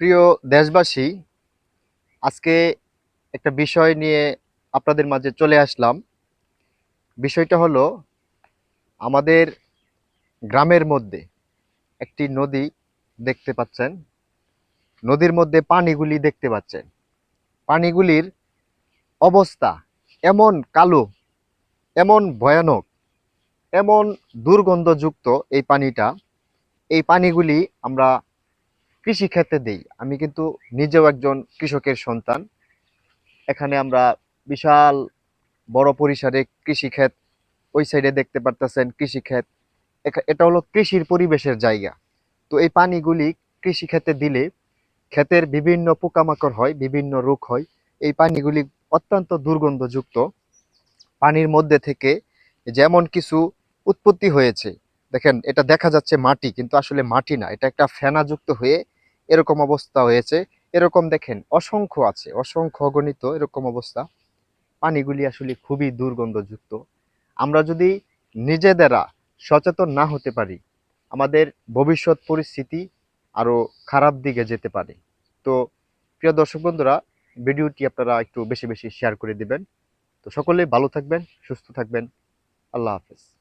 প্রিয় দেশবাসী, আজকে একটা বিষয় নিয়ে আপনাদের মাঝে চলে আসলাম। বিষয়টা হলো আমাদের গ্রামের মধ্যে একটি নদী দেখতে পাচ্ছেন। নদীর মধ্যে পানিগুলি দেখতে পাচ্ছেন। পানিগুলির অবস্থা এমন কালো, এমন ভয়ানক, এমন দুর্গন্ধযুক্ত এই পানিটা। এই পানিগুলি আমরা কৃষিক্ষেত্রে দেই। আমি কিন্তু নিজেও একজন কৃষকের সন্তান। এখানে আমরা বিশাল বড় পরিসরে কৃষিক্ষেত, ওই সাইডে দেখতে পারতেছেন কৃষিক্ষেত। এটা হলো কৃষির পরিবেশের জায়গা। তো এই পানিগুলি কৃষিক্ষেত্রে দিলে ক্ষেতের বিভিন্ন পোকামাকড় হয়, বিভিন্ন রোগ হয়। এই পানিগুলি অত্যন্ত দুর্গন্ধযুক্ত। পানির মধ্যে থেকে যেমন কিছু উৎপত্তি হয়েছে। দেখেন, এটা দেখা যাচ্ছে মাটি, কিন্তু আসলে মাটি না, এটা একটা ফেনাযুক্ত হয়ে এরকম অবস্থা হয়েছে। এরকম দেখেন অসংখ্য আছে, অসংখ্য অগণিত এরকম অবস্থা। পানিগুলি আসলে খুবই দুর্গন্ধযুক্ত। আমরা যদি নিজেদেরা সচেতন না হতে পারি, আমাদের ভবিষ্যৎ পরিস্থিতি আরো খারাপ দিকে যেতে পারে। তো প্রিয় দর্শক বন্ধুরা, ভিডিওটি আপনারা একটু বেশি বেশি শেয়ার করে দিবেন। তো সকলেই ভালো থাকবেন, সুস্থ থাকবেন। আল্লাহ হাফেজ।